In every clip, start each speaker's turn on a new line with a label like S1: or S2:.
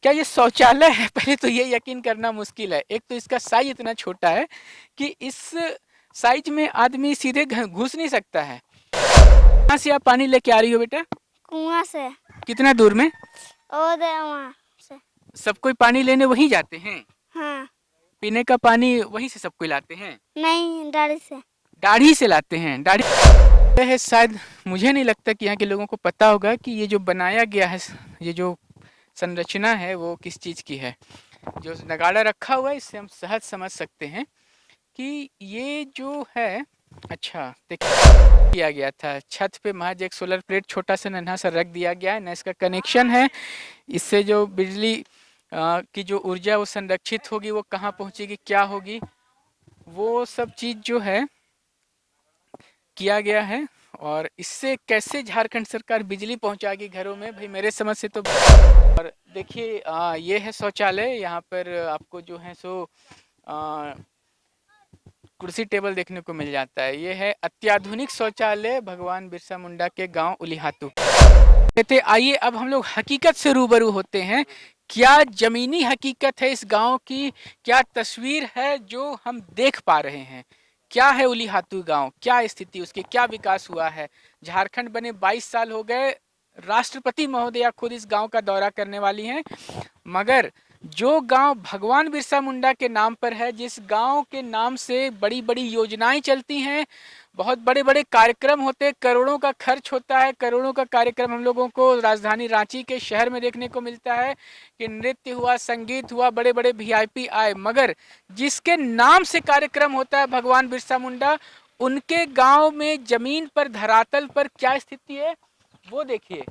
S1: क्या ये शौचालय है? पहले तो ये यकीन करना मुश्किल है। एक तो इसका साइज इतना छोटा है कि इस साइज में आदमी सीधे घुस नहीं सकता है। कहाँ से आप पानी लेके आ रही हो बेटा?
S2: कुआं से।
S1: कितना दूर में?
S2: और वहाँ से।
S1: सब कोई पानी लेने वहीं जाते हैं?
S2: हाँ।
S1: पीने का पानी वहीं से सब कोई लाते हैं?
S2: नहीं, दाढ़ी से।
S1: दाढ़ी से लाते हैं? दाढ़ी है शायद। मुझे नहीं लगता कि यहाँ के लोगों को पता होगा कि ये जो बनाया गया है, ये जो संरचना है वो किस चीज़ की है। जो नगाड़ा रखा हुआ है इससे हम सहज समझ सकते हैं कि ये जो है, अच्छा देखिए किया गया था छत पे महज एक सोलर प्लेट छोटा सा नन्हा सा रख दिया गया है ना, इसका कनेक्शन है। इससे जो बिजली की जो ऊर्जा वो संरक्षित होगी, वो कहाँ पहुँचेगी, क्या होगी, वो सब चीज़ जो है किया गया है। और इससे कैसे झारखंड सरकार बिजली पहुंचाएगी घरों में, भाई मेरे समझ से तो। और देखिए ये है शौचालय। यहाँ पर आपको जो है सो कुर्सी टेबल देखने को मिल जाता है। ये है अत्याधुनिक शौचालय भगवान बिरसा मुंडा के गांव उलीहातू। कहते आइए अब हम लोग हकीकत से रूबरू होते हैं। क्या जमीनी हकीकत है इस गांव की, क्या तस्वीर है जो हम देख पा रहे हैं, क्या है उलीहातू गांव, क्या स्थिति उसकी, क्या विकास हुआ है। झारखंड बने 22 साल हो गए। राष्ट्रपति महोदया खुद इस गांव का दौरा करने वाली हैं। मगर जो गांव भगवान बिरसा मुंडा के नाम पर है, जिस गांव के नाम से बड़ी बड़ी योजनाएं चलती हैं, बहुत बड़े बड़े कार्यक्रम होते हैं, करोड़ों का खर्च होता है, करोड़ों का कार्यक्रम हम लोगों को राजधानी रांची के शहर में देखने को मिलता है कि नृत्य हुआ, संगीत हुआ, बड़े बड़े वीआईपी आए। मगर जिसके नाम से कार्यक्रम होता है भगवान बिरसा मुंडा, उनके गांव में जमीन पर धरातल पर क्या स्थिति है वो देखिए।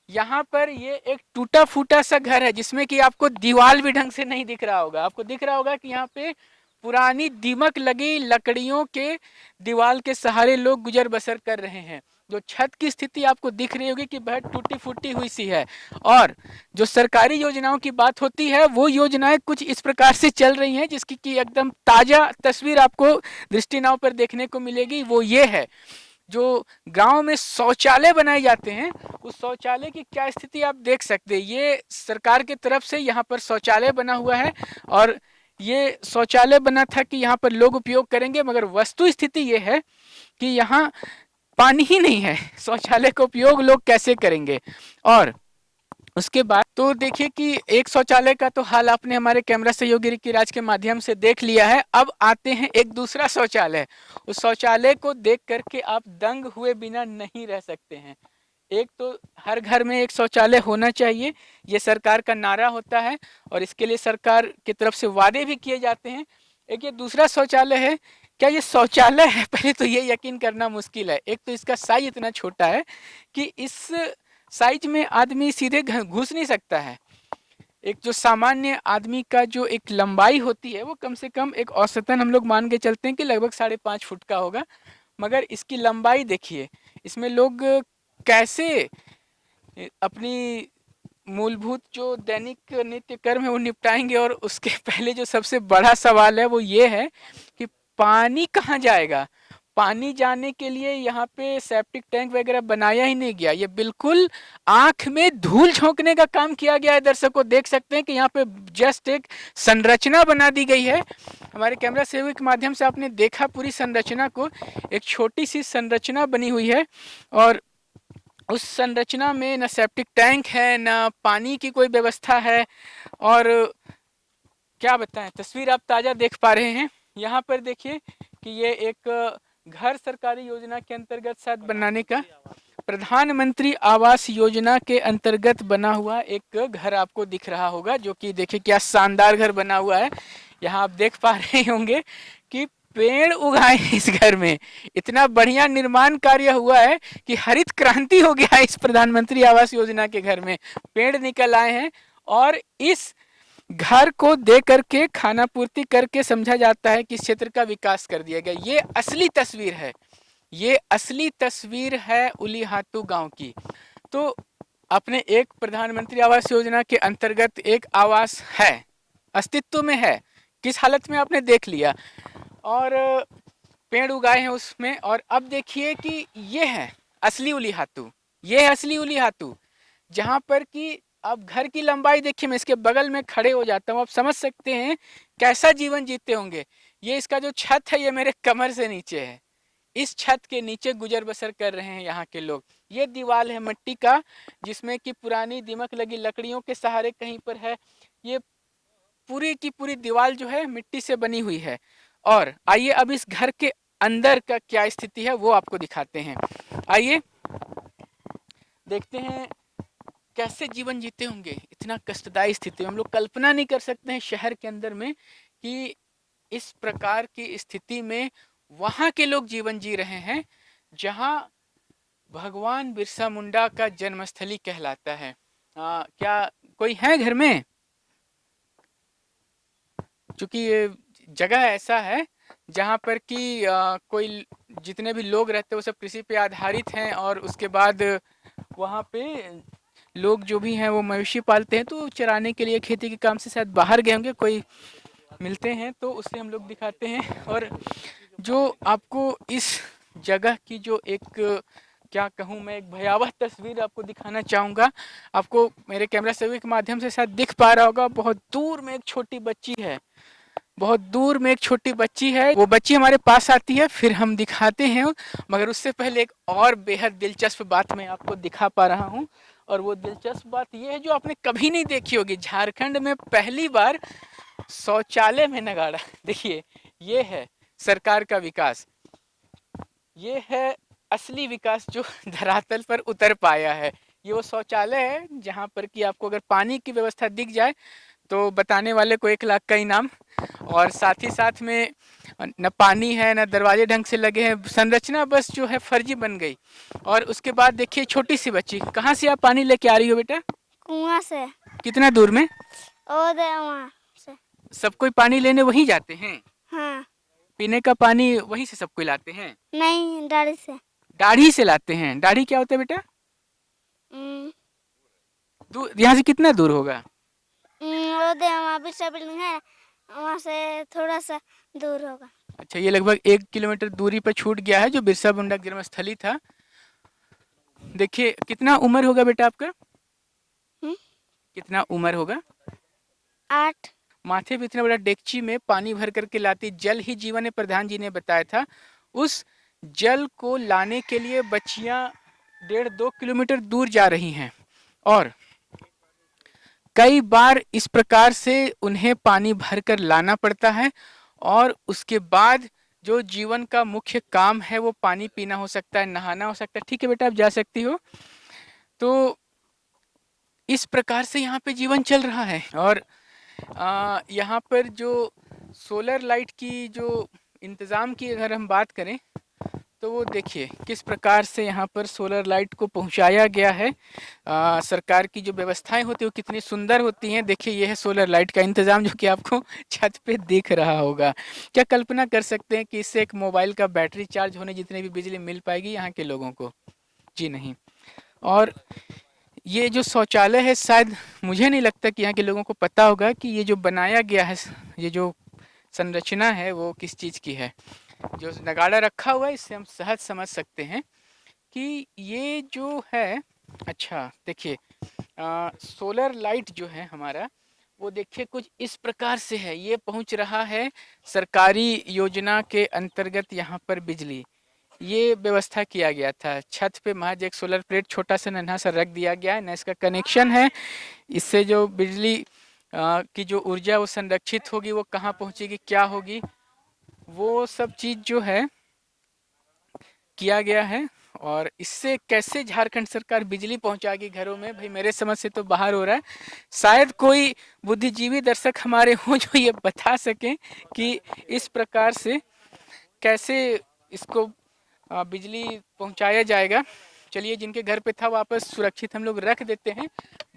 S1: यहाँ पर ये एक टूटा फूटा सा घर है जिसमें कि आपको दीवार भी ढंग से नहीं दिख रहा होगा। आपको दिख रहा होगा कि यहाँ पे पुरानी दीमक लगी लकड़ियों के दीवार के सहारे लोग गुजर बसर कर रहे हैं। जो छत की स्थिति आपको दिख रही होगी कि बहुत टूटी फूटी हुई सी है। और जो सरकारी योजनाओं की बात होती है वो योजनाएं कुछ इस प्रकार से चल रही हैं जिसकी कि एकदम ताजा तस्वीर आपको दृष्टि नाव पर देखने को मिलेगी। वो ये है जो गांव में शौचालय बनाए जाते हैं, उस शौचालय की क्या स्थिति आप देख सकते हैं। ये सरकार की तरफ से यहाँ पर शौचालय बना हुआ है और ये शौचालय बना था कि यहाँ पर लोग उपयोग करेंगे, मगर वस्तु स्थिति ये है कि यहाँ पानी ही नहीं है। शौचालय का उपयोग लोग कैसे करेंगे। और उसके बाद तो देखिए कि एक शौचालय का तो हाल आपने हमारे कैमरा सहयोगी रिकी राज के माध्यम से देख लिया है। अब आते हैं एक दूसरा शौचालय। उस शौचालय को देख करके आप दंग हुए बिना नहीं रह सकते हैं। एक तो हर घर में एक शौचालय होना चाहिए, ये सरकार का नारा होता है और इसके लिए सरकार की तरफ से वादे भी किए जाते हैं। एक ये दूसरा शौचालय है। क्या ये शौचालय है? पहले तो ये यकीन करना मुश्किल है। एक तो इसका साइज इतना छोटा है कि इस साइज में आदमी सीधे घुस नहीं सकता है। एक जो सामान्य आदमी का जो एक लंबाई होती है वो कम से कम एक औसतन हम लोग मान के चलते हैं कि लगभग 5.5 फुट का होगा। मगर इसकी लंबाई देखिए। इसमें लोग कैसे अपनी मूलभूत जो दैनिक नित्य कर्म है वो निपटाएंगे। और उसके पहले जो सबसे बड़ा सवाल है वो ये है कि पानी कहाँ जाएगा। पानी जाने के लिए यहाँ पे सेप्टिक टैंक वगैरह बनाया ही नहीं गया। ये बिल्कुल आंख में धूल झोंकने का काम किया गया है। दर्शकों देख सकते हैं कि यहाँ पे जस्ट एक संरचना बना दी गई है। हमारे कैमरा सेवी के माध्यम से आपने देखा पूरी संरचना को। एक छोटी सी संरचना बनी हुई है और उस संरचना में न सेप्टिक टैंक है, न पानी की कोई व्यवस्था है। और क्या बताएं, तस्वीर आप ताज़ा देख पा रहे हैं। यहाँ पर देखिए कि ये एक घर सरकारी योजना के अंतर्गत शायद बनाने का, प्रधानमंत्री आवास योजना के अंतर्गत बना हुआ एक घर आपको दिख रहा होगा, जो कि देखिए क्या शानदार घर बना हुआ है। यहाँ आप देख पा रहे होंगे कि पेड़ उगाए इस घर में। इतना बढ़िया निर्माण कार्य हुआ है कि हरित क्रांति हो गया है इस प्रधानमंत्री आवास योजना के घर में। पेड़ निकल आए हैं और इस घर को दे करके खाना पूर्ति करके समझा जाता है कि इस क्षेत्र का विकास कर दिया गया। ये असली तस्वीर है। ये असली तस्वीर है उलीहातू गांव की। तो अपने एक प्रधानमंत्री आवास योजना के अंतर्गत एक आवास है, अस्तित्व में है, किस हालत में आपने देख लिया। और पेड़ उगाए हैं उसमें। और अब देखिए कि ये है असली उलीहातू। ये है असली उलीहातू, जहाँ पर कि अब घर की लंबाई देखिए, मैं इसके बगल में खड़े हो जाता हूँ, आप समझ सकते हैं कैसा जीवन जीते होंगे। ये इसका जो छत है ये मेरे कमर से नीचे है, इस छत के नीचे गुजर बसर कर रहे हैं यहाँ के लोग। ये दीवार है मिट्टी का, जिसमें कि पुरानी दीमक लगी लकड़ियों के सहारे कहीं पर है। ये पूरी की पूरी दीवार जो है मिट्टी से बनी हुई है। और आइए अब इस घर के अंदर का क्या स्थिति है वो आपको दिखाते हैं। आइए देखते हैं कैसे जीवन जीते होंगे इतना कष्टदायी स्थिति में। हम लोग कल्पना नहीं कर सकते हैं शहर के अंदर में कि इस प्रकार की स्थिति में वहाँ के लोग जीवन जी रहे हैं जहाँ भगवान बिरसा मुंडा का जन्मस्थली कहलाता है। क्या कोई है घर में? क्योंकि ये जगह ऐसा है जहाँ पर कि कोई जितने भी लोग रहते हैं वो सब कृषि पे आधारित हैं, और उसके बाद वहाँ पे लोग जो भी हैं वो मवेशी पालते हैं, तो चराने के लिए खेती के काम से शायद बाहर गए होंगे, कोई मिलते हैं तो उससे हम लोग दिखाते हैं। और जो आपको इस जगह की जो एक क्या कहूँ मैं, एक भयावह तस्वीर आपको दिखाना चाहूँगा। आपको मेरे कैमरा सेवी के माध्यम से शायद दिख पा रहा होगा, बहुत दूर में एक छोटी बच्ची है, बहुत दूर में एक छोटी बच्ची है। वो बच्ची हमारे पास आती है फिर हम दिखाते हैं, मगर उससे पहले एक और बेहद दिलचस्प बात मैं आपको दिखा पा रहा हूँ। और वो दिलचस्प बात ये है जो आपने कभी नहीं देखी होगी, झारखंड में पहली बार शौचालय में नगाड़ा। देखिए ये है सरकार का विकास, ये है असली विकास जो धरातल पर उतर पाया है। ये वो शौचालय है जहाँ पर कि आपको अगर पानी की व्यवस्था दिख जाए तो बताने वाले को 1 लाख का इनाम। और साथ ही साथ में न पानी है न दरवाजे ढंग से लगे हैं, संरचना बस जो है फर्जी बन गई। और उसके बाद देखिए छोटी सी बच्ची, कहाँ से आप पानी लेके आ रही हो बेटा?
S2: कुआं से।
S1: कितना दूर में?
S2: ओ दे वहाँ से।
S1: सब कोई पानी लेने वहीं जाते हैं?
S2: हाँ।
S1: पीने का पानी वहीं से सब कोई लाते हैं?
S2: नहीं, दाढ़ी से।
S1: दाढ़ी से लाते हैं? दाढ़ी क्या होता है बेटा?
S2: हम्म,
S1: दूर यहाँ से कितना दूर होगा?
S2: ओ दे वहाँ बिरसा बिल्डिंग है, वहाँ से थोड़ा सा दूर होगा।
S1: अच्छा, ये लगभग 1 किलोमीटर दूरी पर छूट गया है जो बिरसा मुंडा जन्मस्थली था। देखिए कितना उम्र होगा बेटा आपका?
S2: हम्म,
S1: कितना उम्र होगा?
S2: 8।
S1: माथे पे इतना बड़ा डेगची में पानी भर करके लाती, जल ही जीवन है प्रधान जी ने बताया था। उस जल को लाने के लिए बच्चियां 1.5-2 किलोमीटर दूर जा रही हैं, और कई बार इस प्रकार से उन्हें पानी भरकर लाना पड़ता है। और उसके बाद जो जीवन का मुख्य काम है वो पानी पीना हो सकता है, नहाना हो सकता है। ठीक है बेटा आप जा सकती हो। तो इस प्रकार से यहाँ पे जीवन चल रहा है। और यहाँ पर जो सोलर लाइट की जो इंतज़ाम की अगर हम बात करें तो वो देखिए किस प्रकार से यहाँ पर सोलर लाइट को पहुँचाया गया है। सरकार की जो व्यवस्थाएं होती हैं वो कितनी सुंदर होती हैं। देखिए ये है सोलर लाइट का इंतज़ाम जो कि आपको छत पे दिख रहा होगा। क्या कल्पना कर सकते हैं कि इससे एक मोबाइल का बैटरी चार्ज होने जितनी भी बिजली मिल पाएगी यहाँ के लोगों को? जी नहीं। और ये जो शौचालय है शायद मुझे नहीं लगता कि यहाँ के लोगों को पता होगा कि ये जो बनाया गया है, ये जो संरचना है वो किस चीज़ की है। जो नगाड़ा रखा हुआ है इससे हम सहज समझ सकते हैं कि ये जो है। अच्छा देखिए सोलर लाइट जो है हमारा वो देखिए कुछ इस प्रकार से है, ये पहुंच रहा है सरकारी योजना के अंतर्गत यहाँ पर बिजली। ये व्यवस्था किया गया था, छत पे महज एक सोलर प्लेट छोटा सा नन्हा सा रख दिया गया है, न इसका कनेक्शन है। इससे जो बिजली की जो ऊर्जा वो संरक्षित होगी वो कहाँ पहुँचेगी, क्या होगी, वो सब चीज़ जो है किया गया है। और इससे कैसे झारखंड सरकार बिजली पहुंचाएगी घरों में, भाई मेरे समझ से तो बाहर हो रहा है। शायद कोई बुद्धिजीवी दर्शक हमारे हों जो ये बता सकें कि इस प्रकार से कैसे इसको बिजली पहुंचाया जाएगा। चलिए जिनके घर पे था वापस सुरक्षित हम लोग रख देते हैं,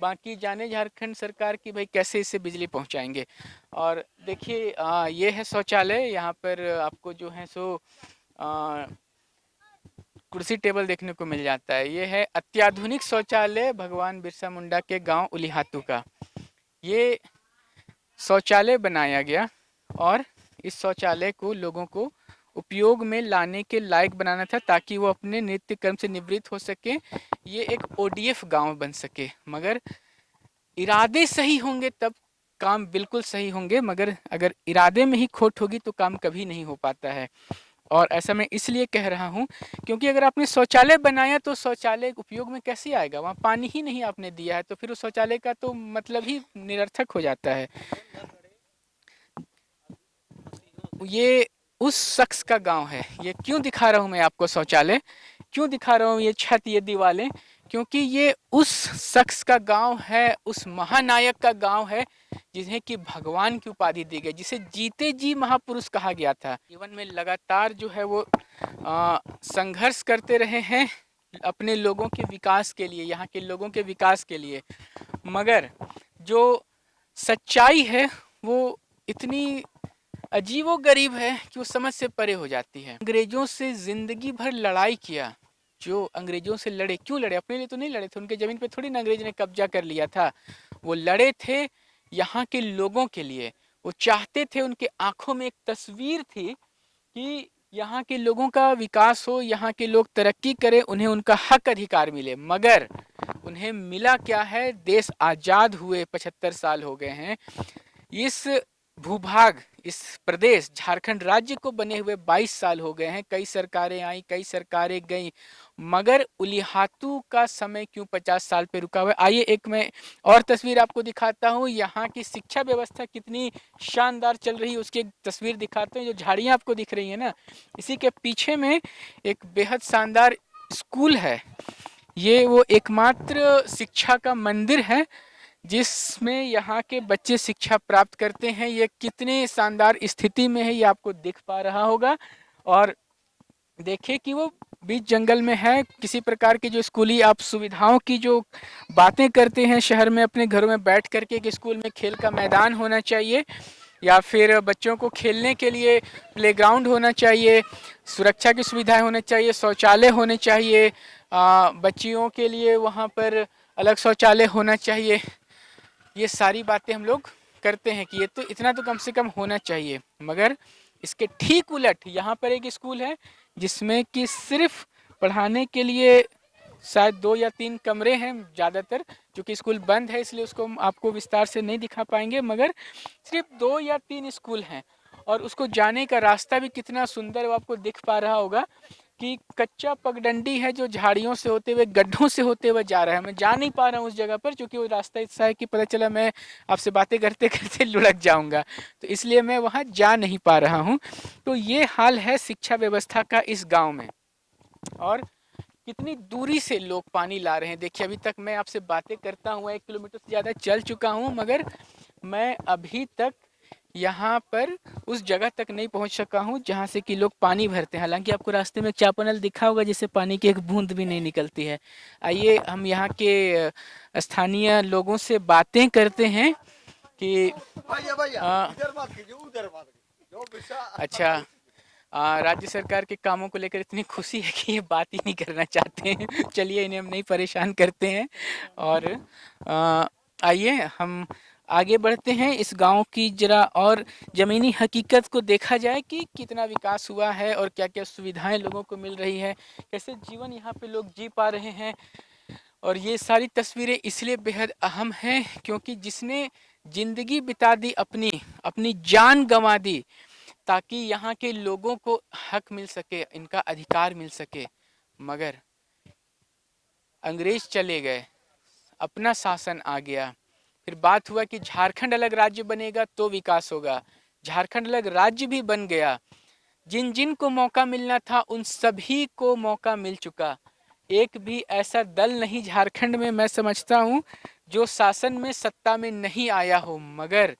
S1: बाकी जाने झारखंड सरकार की भाई कैसे इससे बिजली पहुंचाएंगे। और देखिए ये है शौचालय, यहाँ पर आपको जो है सो कुर्सी टेबल देखने को मिल जाता है। ये है अत्याधुनिक शौचालय भगवान बिरसा मुंडा के गांव उलिहातू का। ये शौचालय बनाया गया और इस शौचालय को लोगों को उपयोग में लाने के लायक बनाना था ताकि वो अपने नित्य कर्म से निवृत्त हो सके, ये एक ओडीएफ गांव बन सके। मगर इरादे सही होंगे तब काम बिल्कुल सही होंगे, मगर अगर इरादे में ही खोट होगी तो काम कभी नहीं हो पाता है। और ऐसा मैं इसलिए कह रहा हूँ क्योंकि अगर आपने शौचालय बनाया तो शौचालय उपयोग में कैसे आएगा, वहाँ पानी ही नहीं आपने दिया है तो फिर उस शौचालय का तो मतलब ही निरर्थक हो जाता है। ये उस शख्स का गांव है। ये क्यों दिखा रहा हूँ मैं आपको शौचालय, क्यों दिखा रहा हूँ ये छत, ये दीवारें, क्योंकि ये उस शख्स का गांव है, उस महानायक का गांव है जिन्हें कि भगवान की उपाधि दी गई, जिसे जीते जी महापुरुष कहा गया था। जीवन में लगातार जो है वो संघर्ष करते रहे हैं अपने लोगों के विकास के लिए, यहाँ के लोगों के विकास के लिए, मगर जो सच्चाई है वो इतनी अजीबो गरीब है कि वो समझ से परे हो जाती है। अंग्रेजों से जिंदगी भर लड़ाई किया, जो अंग्रेजों से लड़े, क्यों लड़े? अपने लिए तो नहीं लड़े थे, उनके जमीन पे थोड़ी ना अंग्रेज ने कब्जा कर लिया था। वो लड़े थे यहाँ के लोगों के लिए। वो चाहते थे, उनके आंखों में एक तस्वीर थी कि यहाँ के लोगों का विकास हो, यहाँ के लोग तरक्की करें, उन्हें उनका हक अधिकार मिले। मगर उन्हें मिला क्या है? देश आजाद हुए 75 साल हो गए हैं, इस भूभाग, इस प्रदेश झारखंड राज्य को बने हुए 22 साल हो गए हैं। कई सरकारें आई, कई सरकारें गई, मगर उलिहातू का समय क्यों 50 साल पे रुका हुआ है? आइए एक मैं और तस्वीर आपको दिखाता हूँ। यहाँ की शिक्षा व्यवस्था कितनी शानदार चल रही है उसकी एक तस्वीर दिखाते हैं। जो झाड़ियाँ आपको दिख रही है ना, इसी के पीछे में एक बेहद शानदार स्कूल है। ये वो एकमात्र शिक्षा का मंदिर है जिसमें यहाँ के बच्चे शिक्षा प्राप्त करते हैं। ये कितने शानदार स्थिति में है ये आपको दिख पा रहा होगा। और देखिए कि वो बीच जंगल में है। किसी प्रकार की जो स्कूली आप सुविधाओं की जो बातें करते हैं शहर में अपने घरों में बैठ करके कि स्कूल में खेल का मैदान होना चाहिए या फिर बच्चों को खेलने के लिए प्लेग्राउंड होना चाहिए, सुरक्षा की सुविधाएं होनी चाहिए, शौचालय होने चाहिए, बच्चियों के लिए वहाँ पर अलग शौचालय होना चाहिए, ये सारी बातें हम लोग करते हैं कि ये तो इतना तो कम से कम होना चाहिए। मगर इसके ठीक उलट यहाँ पर एक स्कूल है जिसमें कि सिर्फ पढ़ाने के लिए शायद 2 या 3 कमरे हैं ज़्यादातर, क्योंकि स्कूल बंद है इसलिए उसको हम आपको विस्तार से नहीं दिखा पाएंगे, मगर सिर्फ 2 या 3 स्कूल हैं। और उसको जाने का रास्ता भी कितना सुंदर वो आपको दिख पा रहा होगा कि कच्चा पगडंडी है जो झाड़ियों से होते हुए, गड्ढों से होते हुए जा रहा है। मैं जा नहीं पा रहा हूँ उस जगह पर क्योंकि वो रास्ता ऐसा है कि पता चला मैं आपसे बातें करते करते लुढ़क जाऊंगा, तो इसलिए मैं वहाँ जा नहीं पा रहा हूँ। तो ये हाल है शिक्षा व्यवस्था का इस गांव में। और कितनी दूरी से लोग पानी ला रहे हैं। देखिए अभी तक मैं आपसे बातें करता हुआ 1 किलोमीटर से ज़्यादा चल चुका हूँ, मगर मैं अभी तक यहाँ पर उस जगह तक नहीं पहुँच सका हूँ जहाँ से कि लोग पानी भरते हैं। हालांकि आपको रास्ते में चापानल दिखा होगा जिससे पानी की एक बूंद भी नहीं निकलती है। आइए हम यहाँ के स्थानीय लोगों से बातें करते हैं कि अच्छा, राज्य सरकार के कामों को लेकर इतनी खुशी है कि ये बात ही नहीं करना चाहते हैं। चलिए इन्हें हम नहीं परेशान करते हैं और आइए हम आगे बढ़ते हैं। इस गांव की जरा और ज़मीनी हकीकत को देखा जाए कि कितना विकास हुआ है और क्या क्या सुविधाएं लोगों को मिल रही है, कैसे जीवन यहाँ पे लोग जी पा रहे हैं। और ये सारी तस्वीरें इसलिए बेहद अहम हैं क्योंकि जिसने ज़िंदगी बिता दी, अपनी अपनी जान गंवा दी ताकि यहाँ के लोगों को हक मिल सके, इनका अधिकार मिल सके, मगर अंग्रेज चले गए, अपना शासन आ गया। फिर बात हुआ कि झारखंड अलग राज्य बनेगा तो विकास होगा। झारखंड अलग राज्य भी बन गया। जिन जिन को मौका मिलना था उन सभी को मौका मिल चुका। एक भी ऐसा दल नहीं झारखंड में मैं समझता हूँ जो शासन में, सत्ता में नहीं आया हो, मगर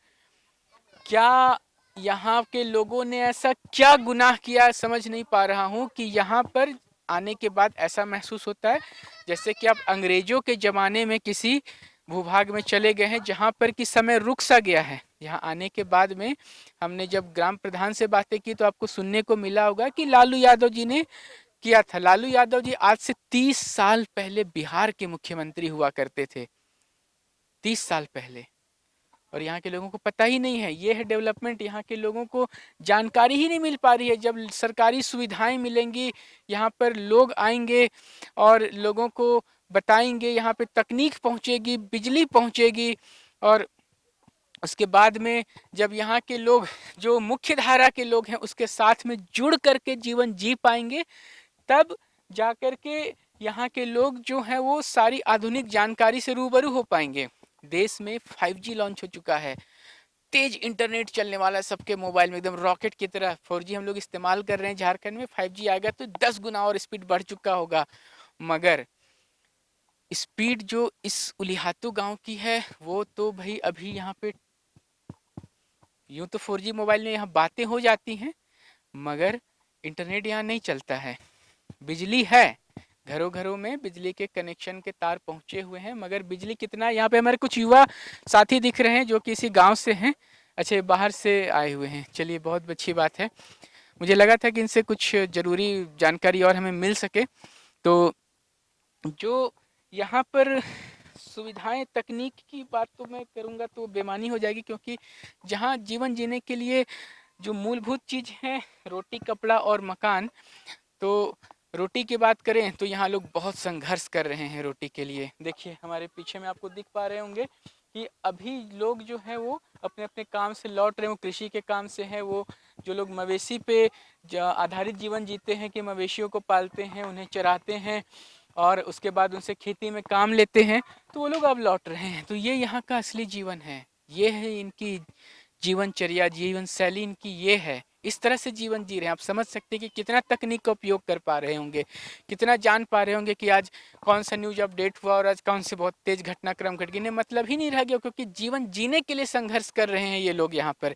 S1: क्या यहाँ के लोगों ने ऐसा क्या गुनाह किया समझ नहीं पा रहा हूँ कि यहाँ पर आने के बाद ऐसा महसूस होता है जैसे कि आप अंग्रेजों के ज़माने में किसी भूभाग में चले गए हैं जहाँ पर कि समय रुक सा गया है। यहाँ आने के बाद में हमने जब ग्राम प्रधान से बातें की तो आपको सुनने को मिला होगा कि लालू यादव जी ने किया था। लालू यादव जी आज से 30 साल पहले बिहार के मुख्यमंत्री हुआ करते थे, 30 साल पहले, और यहाँ के लोगों को पता ही नहीं है। ये है डेवलपमेंट, यहाँ के लोगों को जानकारी ही नहीं मिल पा रही है। जब सरकारी सुविधाएं मिलेंगी, यहाँ पर लोग आएंगे और लोगों को बताएंगे, यहाँ पे तकनीक पहुँचेगी, बिजली पहुँचेगी, और उसके बाद में जब यहाँ के लोग, जो मुख्य धारा के लोग हैं, उसके साथ में जुड़ करके जीवन जी पाएंगे, तब जाकर के यहाँ के लोग जो हैं वो सारी आधुनिक जानकारी से रूबरू हो पाएंगे। देश में 5G लॉन्च हो चुका है, तेज इंटरनेट चलने वाला है सबके मोबाइल में, एकदम रॉकेट की तरह 4G हम लोग इस्तेमाल कर रहे हैं। झारखंड में 5G आएगा तो 10 गुना और स्पीड बढ़ चुका होगा। मगर स्पीड जो इस उलिहातू गांव की है वो तो भाई अभी यहाँ पे, यूं तो 4G मोबाइल में यहाँ बातें हो जाती हैं, मगर इंटरनेट यहाँ नहीं चलता है। बिजली है, घरों घरों में बिजली के कनेक्शन के तार पहुंचे हुए हैं, मगर बिजली कितना, यहाँ पे हमारे कुछ युवा साथी दिख रहे हैं जो कि इसी गांव से हैं, अच्छे बाहर से आए हुए हैं। चलिए, बहुत अच्छी बात है। मुझे लगा था कि इनसे कुछ ज़रूरी जानकारी और हमें मिल सके। तो जो यहाँ पर सुविधाएं, तकनीक की बात तो मैं करूँगा तो बेमानी हो जाएगी, क्योंकि जहाँ जीवन जीने के लिए जो मूलभूत चीज़ है, रोटी, कपड़ा और मकान, तो रोटी की बात करें तो यहाँ लोग बहुत संघर्ष कर रहे हैं रोटी के लिए। देखिए हमारे पीछे में आपको दिख पा रहे होंगे कि अभी लोग जो है वो अपने अपने काम से लौट रहे हैं, वो कृषि के काम से है। वो जो लोग मवेशी पे आधारित जीवन जीते हैं, कि मवेशियों को पालते हैं, उन्हें चराते हैं और उसके बाद उनसे खेती में काम लेते हैं, तो वो लोग अब लौट रहे हैं। तो ये यहाँ का असली जीवन है, ये है इनकी जीवनचर्या, जीवन शैली इनकी ये है। इस तरह से जीवन जी रहे हैं। आप समझ सकते हैं कि कितना तकनीक का उपयोग कर पा रहे होंगे, कितना जान पा रहे होंगे कि आज कौन सा न्यूज अपडेट हुआ और आज कौन से बहुत तेज घटनाक्रम घट गए। इन्हें मतलब ही नहीं रह गया, क्योंकि जीवन जीने के लिए संघर्ष कर रहे हैं ये लोग यहाँ पर।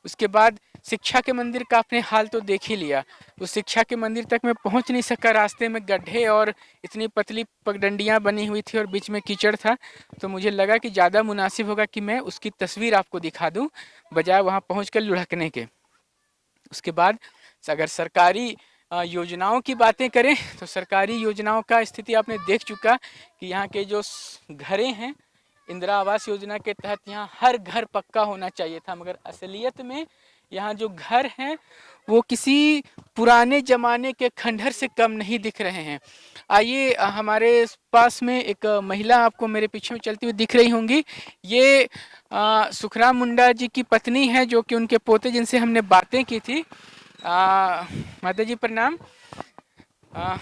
S1: उसके बाद शिक्षा के मंदिर का आपने हाल तो देख ही लिया। उस शिक्षा के मंदिर तक मैं पहुंच नहीं सका, रास्ते में गड्ढे और इतनी पतली पगडंडियां बनी हुई थी और बीच में कीचड़ था। तो मुझे लगा कि ज़्यादा मुनासिब होगा कि मैं उसकी तस्वीर आपको दिखा दूं, बजाय वहां पहुंचकर लुढ़कने के। उसके बाद अगर सरकारी योजनाओं की बातें करें तो सरकारी योजनाओं का स्थिति आपने देख चुका कि यहाँ के जो घरें हैं, इंदिरा आवास योजना के तहत यहाँ हर घर पक्का होना चाहिए था, मगर असलियत में यहाँ जो घर हैं वो किसी पुराने ज़माने के खंडहर से कम नहीं दिख रहे हैं। आइए, हमारे पास में एक महिला आपको मेरे पीछे में चलती हुई दिख रही होंगी। ये सुखराम मुंडा जी की पत्नी है, जो कि उनके पोते जिनसे हमने बातें की थी। माता जी प्रणाम। आ,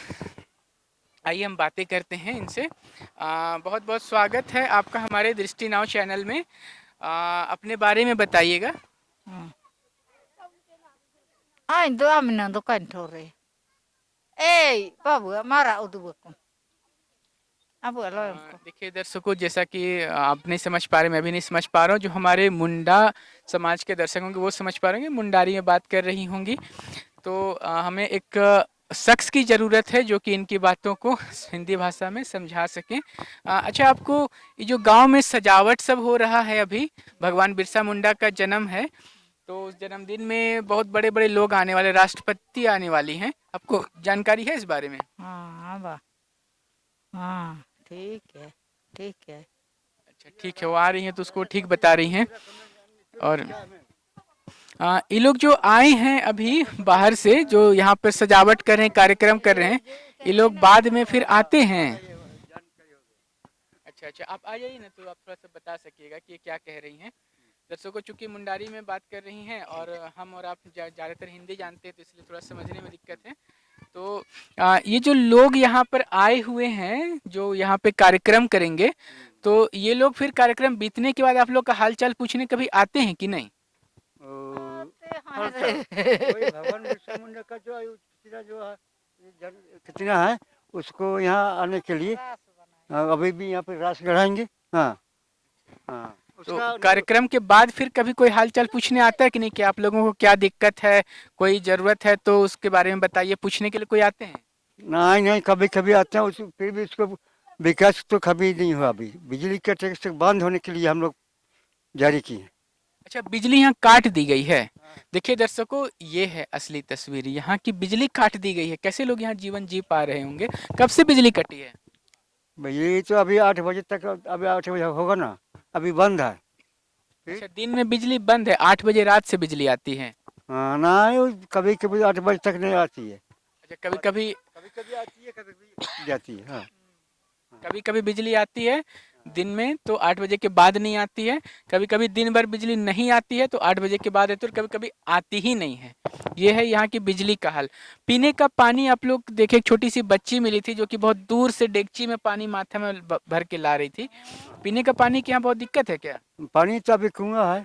S1: आइए हम बातें करते हैं इनसे। बहुत बहुत स्वागत है आपका हमारे दृष्टि नाव चैनल में। अपने बारे में बताइएगा।
S3: Itu amina dokan tore. Babu mara udubakum. Abu aloyam ko.
S1: देखिए दर्शकों, जैसा कि आप नहीं समझ पा रहे, मैं भी नहीं समझ पा रहा हूँ, जो हमारे मुंडा समाज के दर्शक होंगे वो समझ पा रहे होंगे, मुंडारी में बात कर रही होंगी। तो हमें एक शख्स की ज़रूरत है जो कि इनकी बातों को हिंदी भाषा में समझा सकें। अच्छा, आपको ये जो गांव में सजावट सब हो रहा है, अभी भगवान बिरसा मुंडा का जन्म है, तो उस जन्मदिन में बहुत बड़े बड़े लोग आने वाले, राष्ट्रपति आने वाली हैं, आपको जानकारी है इस बारे में?
S3: हाँ बा हाँ ठीक है ठीक है।
S1: अच्छा ठीक है, वो आ रही हैं तो उसको ठीक बता रही हैं। और ये लोग जो आए हैं अभी बाहर से, जो यहाँ पर सजावट कर रहे हैं, कार्यक्रम कर रहे हैं, ये लोग बाद में फिर आते हैं। अच्छा अच्छा, आप आ जाइए ना, तो आप थोड़ा सा बता सकिएगा कि ये क्या कह रही हैं। दर्शकों, चूंकि मुंडारी में बात कर रही हैं और हम और आप ज़्यादातर हिंदी जानते हैं, तो इसलिए थोड़ा समझने में दिक्कत है। तो ये जो लोग यहाँ पर आए हुए हैं, जो यहाँ पे कार्यक्रम करेंगे, तो ये लोग फिर कार्यक्रम बीतने के बाद आप लोग का हाल चाल पूछने कभी आते हैं कि नहीं?
S4: वही भगवान बिरसा मुंडा का जो कितना जो है कितना है उसको यहाँ आने के लिए अभी भी यहाँ पे रास गढ़ाएंगे। हाँ हाँ।
S1: तो कार्यक्रम के बाद फिर कभी कोई हाल चाल पूछने आता है कि नहीं, कि आप लोगों को क्या दिक्कत है, कोई ज़रूरत है तो उसके बारे में बताइए, पूछने के लिए कोई आते हैं?
S4: नहीं नहीं, कभी कभी आते हैं, फिर भी उसको विकास तो कभी नहीं हुआ। अभी बिजली के टैक्स बंद होने के लिए हम लोग जारी किए।
S1: अच्छा, बिजली यहाँ काट दी गई है। देखिए दर्शकों, ये है असली तस्वीर, यहाँ की बिजली काट दी गई है। कैसे लोग यहाँ जीवन जी पा रहे होंगे? कब से बिजली कटी है?
S4: बिजली तो अभी 8 बजे तक, अभी 8 बजे होगा ना, अभी बंद है।
S1: अच्छा, दिन में बिजली बंद है, 8 बजे रात से बिजली आती है?
S4: हाँ नहीं, कभी कभी 8 बजे तक नहीं आती है।
S1: अच्छा, कभी कभी
S4: कभी कभी आती है, कभी कभी जाती है। हाँ
S1: कभी कभी बिजली आती है दिन में तो 8 बजे के बाद नहीं आती है, कभी कभी दिन भर बिजली नहीं आती है तो 8 बजे के बाद आती है, और कभी कभी आती ही नहीं है। ये है यहाँ की बिजली का हाल। पीने का पानी आप लोग देखे, एक छोटी सी बच्ची मिली थी जो कि बहुत दूर से डेगची में पानी माथा में भर के ला रही थी। पीने का पानी की यहाँ बहुत दिक्कत है क्या?
S4: पानी तो अभी कुआं है,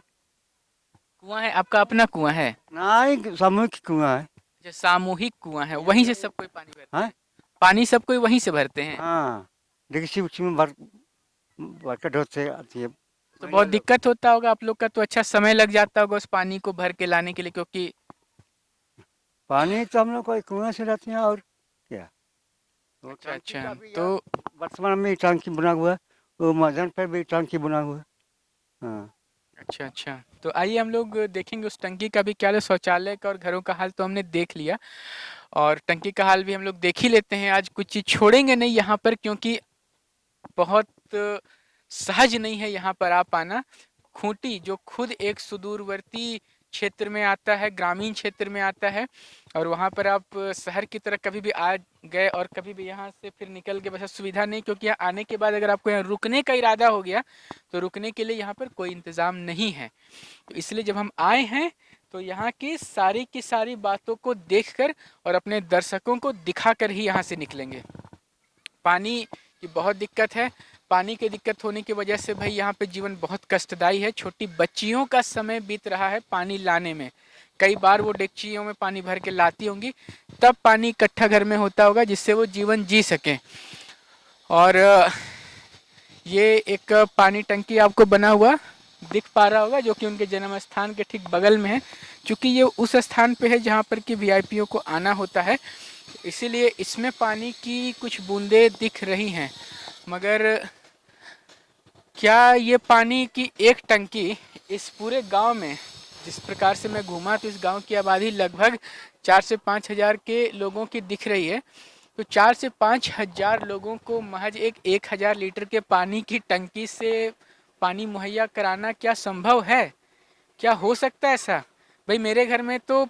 S1: कुआं है? आपका अपना कुआं है?
S4: नहीं सामूहिक कुआं है।
S1: जो सामूहिक कुआं है वहीं से सब कोई पानी भरता है?
S4: हाँ
S1: पानी सब कोई वहीं से भरते हैं?
S4: हाँ, डेगची उची में बरकट होते आती है।
S1: तो बहुत दिक्कत होता होगा आप लोग का, तो अच्छा समय लग जाता होगा उस पानी को भर के लाने के लिए, क्योंकि
S4: पानी तो हम लोग को कुआं से लाते हैं और क्या। वो
S1: अच्छा
S4: टंकी का
S1: अच्छा।
S4: भी
S1: तो
S4: वर्तमान में टंकी बना हुआ है, वो मैदान पर भी टंकी बना हुआ है। हाँ
S1: अच्छा अच्छा, तो आइए हम लोग देखेंगे उस टंकी का भी क्या है। शौचालय का और घरों का हाल तो हमने देख लिया, और टंकी का हाल भी हम लोग देख ही लेते हैं। आज कुछ चीज़ छोड़ेंगे नहीं यहाँ पर, क्योंकि बहुत सहज नहीं है यहाँ पर आ पाना। खूंटी जो खुद एक सुदूरवर्ती क्षेत्र में आता है, ग्रामीण क्षेत्र में आता है, और वहाँ पर आप शहर की तरह कभी भी आ गए और कभी भी यहाँ से फिर निकल के, बस सुविधा नहीं, क्योंकि यहाँ आने के बाद अगर आपको यहाँ रुकने का इरादा हो गया तो रुकने के लिए यहाँ पर कोई इंतज़ाम नहीं है। तो इसलिए जब हम आए हैं तो यहाँ की सारी बातों को देखकर और अपने दर्शकों को दिखाकर ही यहाँ से निकलेंगे। पानी की बहुत दिक्कत है। पानी की दिक्कत होने की वजह से भाई यहाँ पे जीवन बहुत कष्टदायी है। छोटी बच्चियों का समय बीत रहा है पानी लाने में। कई बार वो डेगचियों में पानी भर के लाती होंगी, तब पानी इकट्ठा घर में होता होगा जिससे वो जीवन जी सकें। और ये एक पानी टंकी आपको बना हुआ दिख पा रहा होगा, जो कि उनके जन्म स्थान के ठीक बगल में है। क्योंकि ये उस स्थान पे है जहाँ पर कि वीआईपीओ को आना होता है, इसीलिए इसमें पानी की कुछ बूंदें दिख रही हैं। मगर क्या ये पानी की एक टंकी इस पूरे गांव में, जिस प्रकार से मैं घूमा तो इस गांव की आबादी लगभग 4 से 5 हज़ार के लोगों की दिख रही है, तो 4 से 5 हज़ार लोगों को महज एक 1,000 लीटर के पानी की टंकी से पानी मुहैया कराना क्या संभव है? क्या हो सकता है ऐसा? भाई मेरे घर में तो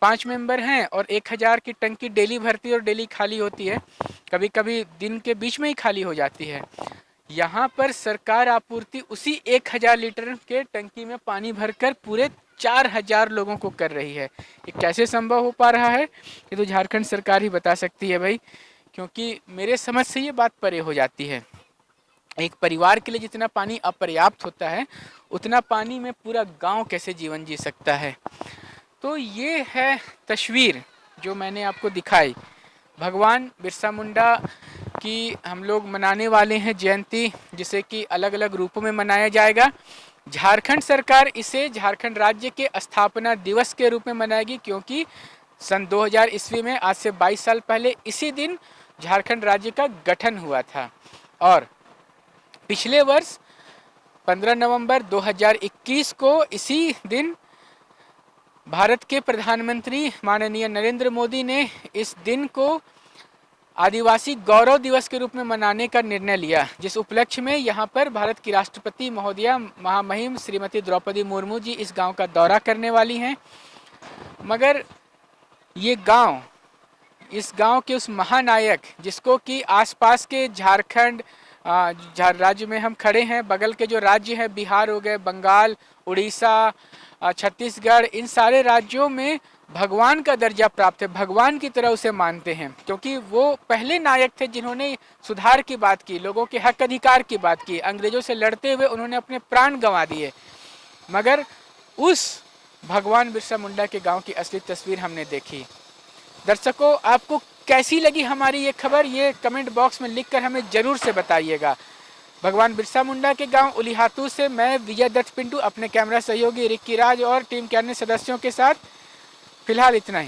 S1: 5 मेंबर हैं और 1,000 की टंकी डेली भरती है और डेली खाली होती है, कभी कभी दिन के बीच में ही खाली हो जाती है। यहाँ पर सरकार आपूर्ति उसी 1,000 लीटर के टंकी में पानी भरकर पूरे 4,000 लोगों को कर रही है। ये कैसे संभव हो पा रहा है, ये तो झारखंड सरकार ही बता सकती है भाई, क्योंकि मेरे समझ से ये बात परे हो जाती है। एक परिवार के लिए जितना पानी अपर्याप्त होता है, उतना पानी में पूरा गांव कैसे जीवन जी सकता है। तो ये है तस्वीर जो मैंने आपको दिखाई। भगवान बिरसा मुंडा की हम लोग मनाने वाले हैं जयंती, जिसे कि अलग अलग रूपों में मनाया जाएगा। झारखंड सरकार इसे झारखंड राज्य के स्थापना दिवस के रूप में मनाएगी, क्योंकि सन 2000 ईस्वी में, आज से 22 साल पहले इसी दिन झारखंड राज्य का गठन हुआ था। और पिछले वर्ष 15 नवंबर 2021 को इसी दिन भारत के प्रधानमंत्री माननीय नरेंद्र मोदी ने इस दिन को आदिवासी गौरव दिवस के रूप में मनाने का निर्णय लिया, जिस उपलक्ष्य में यहाँ पर भारत की राष्ट्रपति महोदया महामहिम श्रीमती द्रौपदी मुर्मू जी इस गांव का दौरा करने वाली हैं। मगर ये गांव, इस गांव के उस महानायक जिसको कि आसपास के झारखंड राज्य में हम खड़े हैं, बगल के जो राज्य हैं बिहार हो गए, बंगाल, उड़ीसा, छत्तीसगढ़, इन सारे राज्यों में भगवान का दर्जा प्राप्त है। भगवान की तरह उसे मानते हैं, क्योंकि वो पहले नायक थे जिन्होंने सुधार की बात की, लोगों के हक अधिकार की बात की। अंग्रेजों से लड़ते हुए उन्होंने अपने प्राण गंवा दिए। मगर उस भगवान बिरसा मुंडा के गांव की असली तस्वीर हमने देखी। दर्शकों, आपको कैसी लगी हमारी ये खबर, ये कमेंट बॉक्स में लिखकर हमें जरूर से बताइएगा। भगवान बिरसा मुंडा के गांव उलिहातू से मैं विजय दत्त पिंटू अपने कैमरा सहयोगी रिक्की राज और टीम के अन्य सदस्यों के साथ फिलहाल इतना ही।